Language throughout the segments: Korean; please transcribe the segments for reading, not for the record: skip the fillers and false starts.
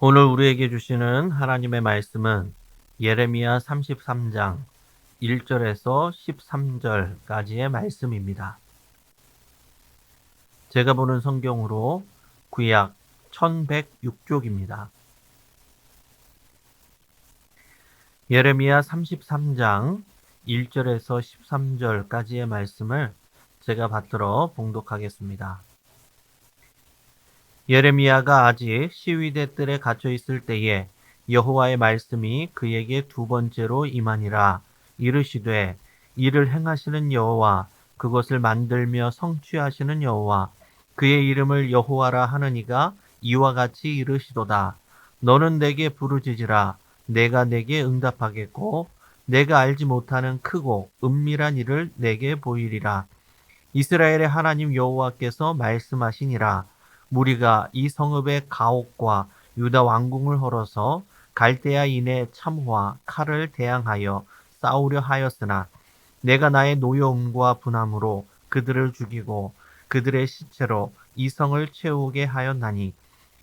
오늘 우리에게 주시는 하나님의 말씀은 예레미야 33장 1절에서 13절까지의 말씀입니다. 제가 보는 성경으로 구약 1106쪽입니다. 예레미야 33장 1절에서 13절까지의 말씀을 제가 받들어 봉독하겠습니다. 예레미야가 아직 시위대 뜰에 갇혀 있을 때에 여호와의 말씀이 그에게 두 번째로 임하니라. 이르시되 이를 행하시는 여호와, 그것을 만들며 성취하시는 여호와, 그의 이름을 여호와라 하느니가 이와 같이 이르시도다. 너는 내게 부르짖으라. 내가 내게 응답하겠고 내가 알지 못하는 크고 은밀한 일을 내게 보이리라. 이스라엘의 하나님 여호와께서 말씀하시니라. 무리가 이 성읍의 가옥과 유다 왕궁을 헐어서 갈대아인의 참호와 칼을 대항하여 싸우려 하였으나 내가 나의 노여움과 분함으로 그들을 죽이고 그들의 시체로 이 성을 채우게 하였나니,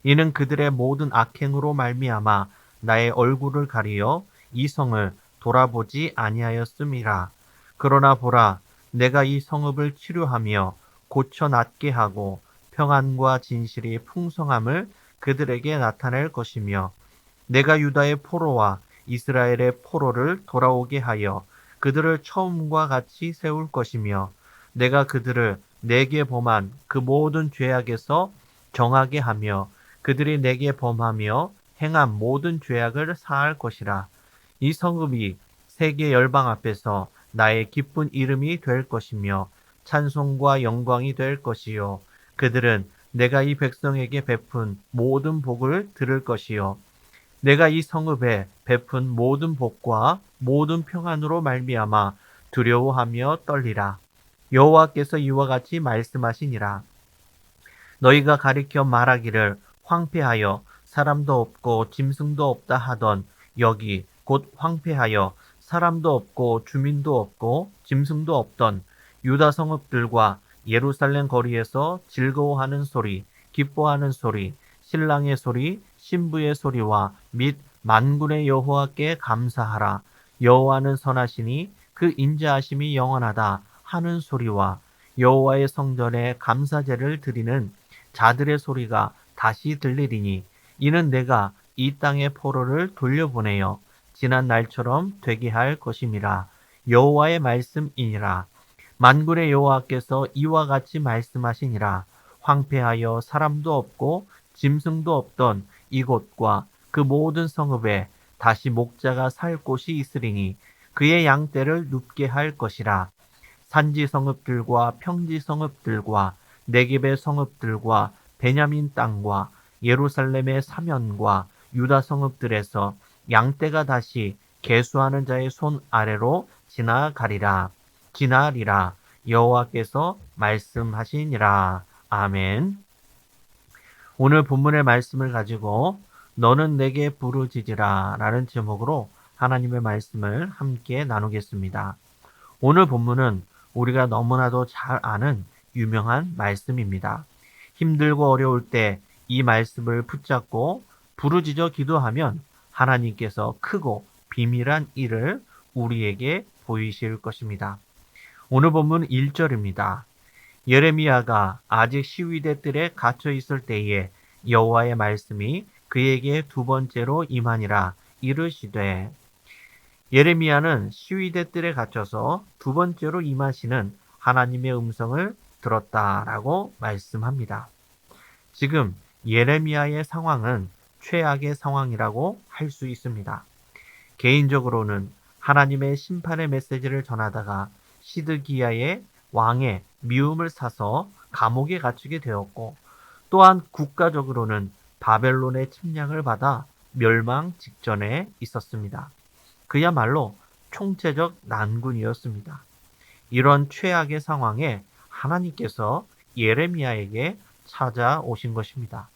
이는 그들의 모든 악행으로 말미암아 나의 얼굴을 가리어 이 성을 돌아보지 아니하였음이라. 그러나 보라, 내가 이 성읍을 치료하며 고쳐 낫게 하고 평안과 진실이 풍성함을 그들에게 나타낼 것이며, 내가 유다의 포로와 이스라엘의 포로를 돌아오게 하여 그들을 처음과 같이 세울 것이며, 내가 그들을 내게 범한 그 모든 죄악에서 정하게 하며 그들이 내게 범하며 행한 모든 죄악을 사할 것이라. 이 성읍이 세계 열방 앞에서 나의 기쁜 이름이 될 것이며 찬송과 영광이 될 것이요, 그들은 내가 이 백성에게 베푼 모든 복을 들을 것이요, 내가 이 성읍에 베푼 모든 복과 모든 평안으로 말미암아 두려워하며 떨리라. 여호와께서 이와 같이 말씀하시니라. 너희가 가리켜 말하기를 황폐하여 사람도 없고 짐승도 없다 하던 여기 곧 황폐하여 사람도 없고 주민도 없고 짐승도 없던 유다 성읍들과 예루살렘 거리에서 즐거워하는 소리, 기뻐하는 소리, 신랑의 소리, 신부의 소리와 및 만군의 여호와께 감사하라. 여호와는 선하시니 그 인자하심이 영원하다 하는 소리와 여호와의 성전에 감사제를 드리는 자들의 소리가 다시 들리리니, 이는 내가 이 땅의 포로를 돌려보내어 지난 날처럼 되게 할 것임이라. 여호와의 말씀이니라. 만군의 여호와께서 이와 같이 말씀하시니라. 황폐하여 사람도 없고 짐승도 없던 이곳과 그 모든 성읍에 다시 목자가 살 곳이 있으리니 그의 양떼를 눕게 할 것이라. 산지 성읍들과 평지 성읍들과 네겝의 성읍들과 베냐민 땅과 예루살렘의 사면과 유다 성읍들에서 양떼가 다시 계수하는 자의 손 아래로 지나리라. 여호와께서 말씀하시니라. 아멘. 오늘 본문의 말씀을 가지고 너는 내게 부르짖으라 라는 제목으로 하나님의 말씀을 함께 나누겠습니다. 오늘 본문은 우리가 너무나도 잘 아는 유명한 말씀입니다. 힘들고 어려울 때 이 말씀을 붙잡고 부르짖어 기도하면 하나님께서 크고 비밀한 일을 우리에게 보이실 것입니다. 오늘 본문 1절입니다. 예레미야가 아직 시위대 뜰에 갇혀 있을 때에 여호와의 말씀이 그에게 두 번째로 임하니라. 이르시되, 예레미야는 시위대 뜰에 갇혀서 두 번째로 임하시는 하나님의 음성을 들었다라고 말씀합니다. 지금 예레미야의 상황은 최악의 상황이라고 할 수 있습니다. 개인적으로는 하나님의 심판의 메시지를 전하다가 시드기야의 왕의 미움을 사서 감옥에 갇히게 되었고, 또한 국가적으로는 바벨론의 침략을 받아 멸망 직전에 있었습니다. 그야말로 총체적 난군이었습니다. 이런 최악의 상황에 하나님께서 예레미야에게 찾아오신 것입니다.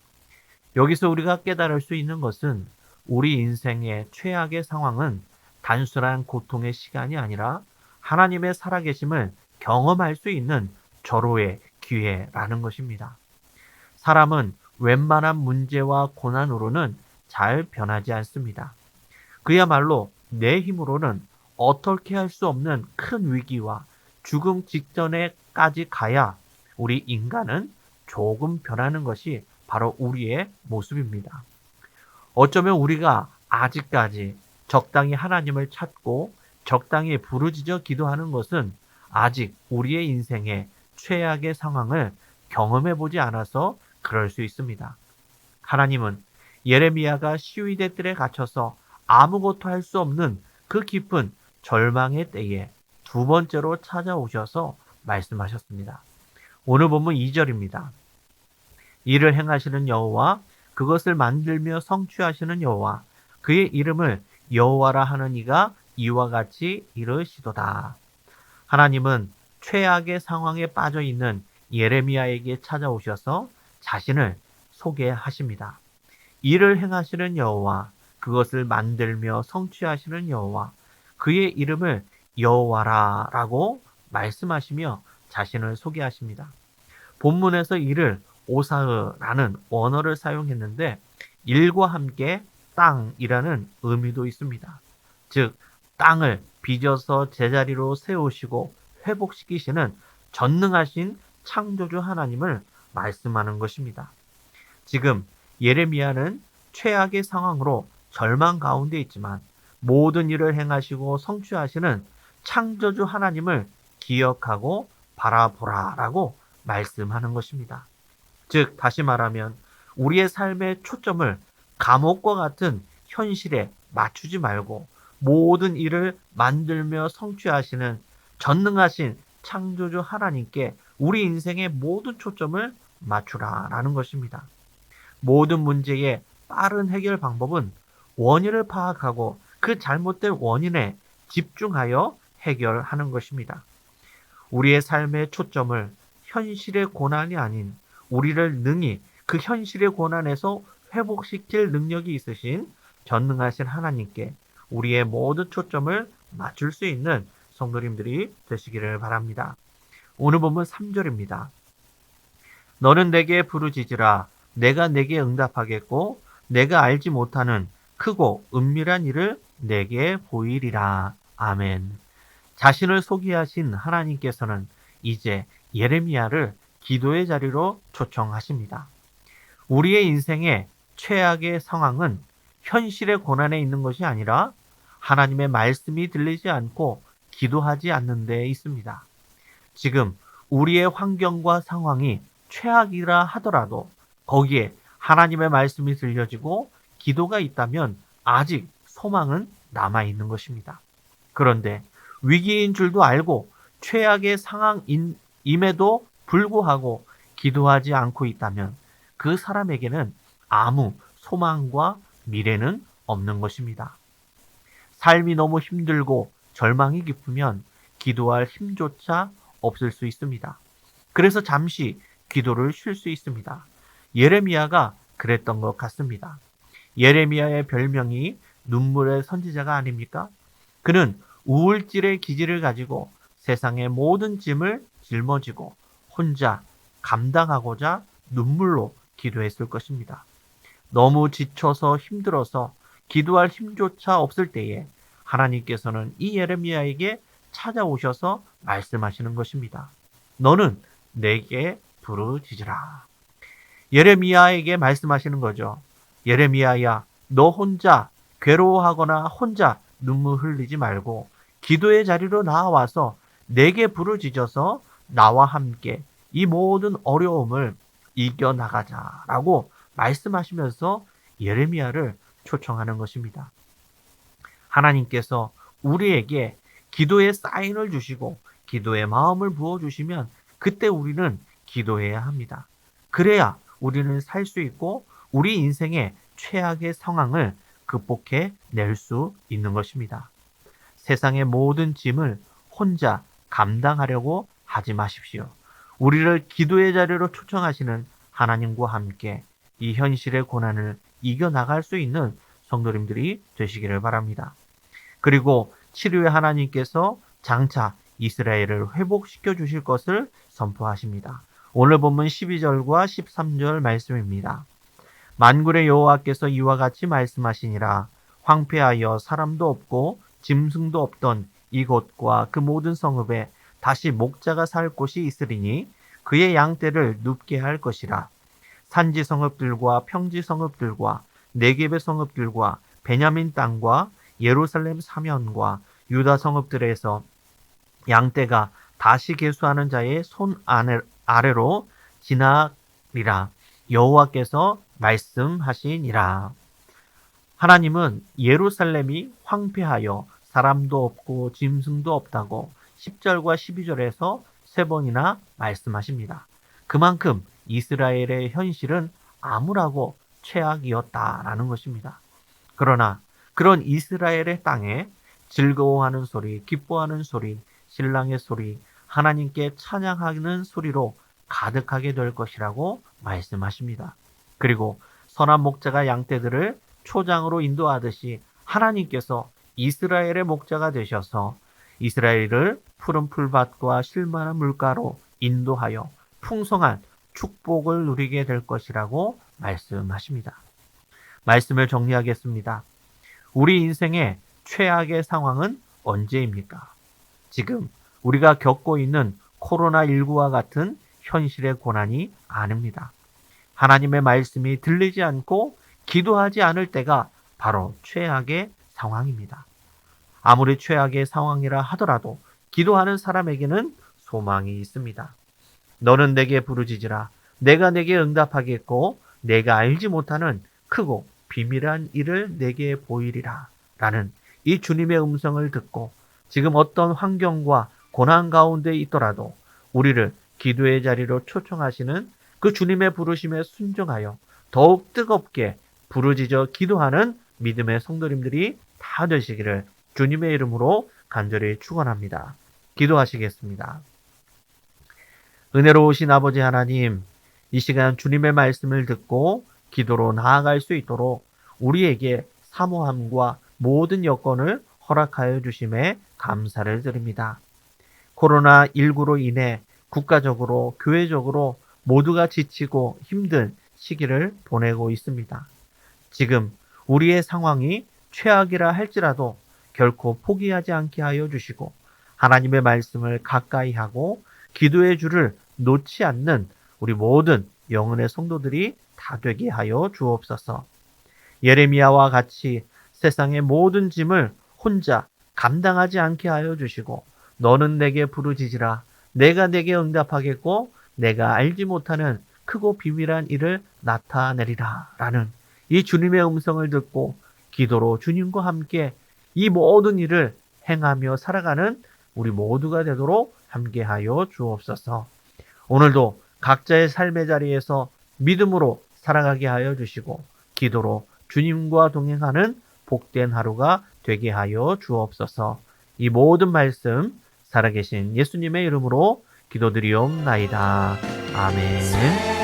여기서 우리가 깨달을 수 있는 것은 우리 인생의 최악의 상황은 단순한 고통의 시간이 아니라 하나님의 살아계심을 경험할 수 있는 절호의 기회라는 것입니다. 사람은 웬만한 문제와 고난으로는 잘 변하지 않습니다. 그야말로 내 힘으로는 어떻게 할 수 없는 큰 위기와 죽음 직전에까지 가야 우리 인간은 조금 변하는 것이 바로 우리의 모습입니다. 어쩌면 우리가 아직까지 적당히 하나님을 찾고 적당히 부르짖어 기도하는 것은 아직 우리의 인생의 최악의 상황을 경험해 보지 않아서 그럴 수 있습니다. 하나님은 예레미야가 시위대 뜰에 갇혀서 아무것도 할 수 없는 그 깊은 절망의 때에 두 번째로 찾아오셔서 말씀하셨습니다. 오늘 본문 2절입니다. 이를 행하시는 여호와, 그것을 만들며 성취하시는 여호와, 그의 이름을 여호와라 하는 이가 이와 같이 이르시도다. 하나님은 최악의 상황에 빠져 있는 예레미야에게 찾아오셔서 자신을 소개하십니다. 이를 행하시는 여호와, 그것을 만들며 성취하시는 여호와, 그의 이름을 여호와라라고 말씀하시며 자신을 소개하십니다. 본문에서 이를 오사흐라는 원어를 사용했는데 일과 함께 땅이라는 의미도 있습니다. 즉 땅을 빚어서 제자리로 세우시고 회복시키시는 전능하신 창조주 하나님을 말씀하는 것입니다. 지금 예레미야는 최악의 상황으로 절망 가운데 있지만 모든 일을 행하시고 성취하시는 창조주 하나님을 기억하고 바라보라라고 말씀하는 것입니다. 즉 다시 말하면 우리의 삶의 초점을 감옥과 같은 현실에 맞추지 말고 모든 일을 만들며 성취하시는 전능하신 창조주 하나님께 우리 인생의 모든 초점을 맞추라라는 것입니다. 모든 문제의 빠른 해결 방법은 원인을 파악하고 그 잘못된 원인에 집중하여 해결하는 것입니다. 우리의 삶의 초점을 현실의 고난이 아닌 우리를 능히 그 현실의 고난에서 회복시킬 능력이 있으신 전능하신 하나님께 우리의 모든 초점을 맞출 수 있는 성도님들이 되시기를 바랍니다. 오늘 본문 3절입니다. 너는 내게 부르짖으라. 내가 내게 응답하겠고 내가 알지 못하는 크고 은밀한 일을 내게 보이리라. 아멘. 자신을 소개하신 하나님께서는 이제 예레미야를 기도의 자리로 초청하십니다. 우리의 인생의 최악의 상황은 현실의 고난에 있는 것이 아니라 하나님의 말씀이 들리지 않고 기도하지 않는 데 있습니다. 지금 우리의 환경과 상황이 최악이라 하더라도 거기에 하나님의 말씀이 들려지고 기도가 있다면 아직 소망은 남아있는 것입니다. 그런데 위기인 줄도 알고 최악의 상황임에도 불구하고 기도하지 않고 있다면 그 사람에게는 아무 소망과 미래는 없는 것입니다. 삶이 너무 힘들고 절망이 깊으면 기도할 힘조차 없을 수 있습니다. 그래서 잠시 기도를 쉴 수 있습니다. 예레미야가 그랬던 것 같습니다. 예레미야의 별명이 눈물의 선지자가 아닙니까? 그는 우울질의 기질을 가지고 세상의 모든 짐을 짊어지고 혼자 감당하고자 눈물로 기도했을 것입니다. 너무 지쳐서 힘들어서 기도할 힘조차 없을 때에 하나님께서는 이 예레미야에게 찾아오셔서 말씀하시는 것입니다. 너는 내게 부르짖으라. 예레미야에게 말씀하시는 거죠. 예레미야야, 너 혼자 괴로워하거나 혼자 눈물 흘리지 말고 기도의 자리로 나와서 내게 부르짖어서 나와 함께 이 모든 어려움을 이겨나가자라고 말씀하시면서 예레미야를 초청하는 것입니다. 하나님께서 우리에게 기도의 사인을 주시고 기도의 마음을 부어주시면 그때 우리는 기도해야 합니다. 그래야 우리는 살 수 있고 우리 인생의 최악의 상황을 극복해 낼 수 있는 것입니다. 세상의 모든 짐을 혼자 감당하려고 하지 마십시오. 우리를 기도의 자리로 초청하시는 하나님과 함께 이 현실의 고난을 이겨나갈 수 있는 성도님들이 되시기를 바랍니다. 그리고 치료의 하나님께서 장차 이스라엘을 회복시켜 주실 것을 선포하십니다. 오늘 본문 12절과 13절 말씀입니다. 만군의 여호와께서 이와 같이 말씀하시니라. 황폐하여 사람도 없고 짐승도 없던 이곳과 그 모든 성읍에 다시 목자가 살 곳이 있으리니 그의 양떼를 눕게 할 것이라. 산지 성읍들과 평지 성읍들과 네겝의 성읍들과 베냐민 땅과 예루살렘 사면과 유다 성읍들에서 양떼가 다시 계수하는 자의 손 아래로 지나리라. 여호와께서 말씀하시니라. 하나님은 예루살렘이 황폐하여 사람도 없고 짐승도 없다고 10절과 12절에서 3번이나 말씀하십니다. 그만큼 이스라엘의 현실은 암울하고 최악이었다라는 것입니다. 그러나 그런 이스라엘의 땅에 즐거워하는 소리, 기뻐하는 소리, 신랑의 소리, 하나님께 찬양하는 소리로 가득하게 될 것이라고 말씀하십니다. 그리고 선한 목자가 양떼들을 초장으로 인도하듯이 하나님께서 이스라엘의 목자가 되셔서 이스라엘을 푸른 풀밭과 쉴만한 물가로 인도하여 풍성한 축복을 누리게 될 것이라고 말씀하십니다. 말씀을 정리하겠습니다. 우리 인생의 최악의 상황은 언제입니까? 지금 우리가 겪고 있는 코로나19와 같은 현실의 고난이 아닙니다. 하나님의 말씀이 들리지 않고 기도하지 않을 때가 바로 최악의 상황입니다. 아무리 최악의 상황이라 하더라도 기도하는 사람에게는 소망이 있습니다. 너는 내게 부르짖으라. 내가 내게 응답하겠고 내가 알지 못하는 크고 비밀한 일을 내게 보이리라. 라는 이 주님의 음성을 듣고 지금 어떤 환경과 고난 가운데 있더라도 우리를 기도의 자리로 초청하시는 그 주님의 부르심에 순종하여 더욱 뜨겁게 부르짖어 기도하는 믿음의 성도님들이 다 되시기를 주님의 이름으로 간절히 축원합니다. 기도하시겠습니다. 은혜로우신 아버지 하나님, 이 시간 주님의 말씀을 듣고 기도로 나아갈 수 있도록 우리에게 사모함과 모든 여건을 허락하여 주심에 감사를 드립니다. 코로나19로 인해 국가적으로, 교회적으로 모두가 지치고 힘든 시기를 보내고 있습니다. 지금 우리의 상황이 최악이라 할지라도 결코 포기하지 않게 하여 주시고 하나님의 말씀을 가까이 하고 기도의 줄을 놓지 않는 우리 모든 영혼의 성도들이 다 되게 하여 주옵소서. 예레미야와 같이 세상의 모든 짐을 혼자 감당하지 않게 하여 주시고 너는 내게 부르짖으라. 내가 내게 응답하겠고 내가 알지 못하는 크고 비밀한 일을 나타내리라. 라는 이 주님의 음성을 듣고 기도로 주님과 함께 이 모든 일을 행하며 살아가는 우리 모두가 되도록 함께하여 주옵소서. 오늘도 각자의 삶의 자리에서 믿음으로 살아가게 하여 주시고 기도로 주님과 동행하는 복된 하루가 되게 하여 주옵소서. 이 모든 말씀 살아계신 예수님의 이름으로 기도드리옵나이다. 아멘.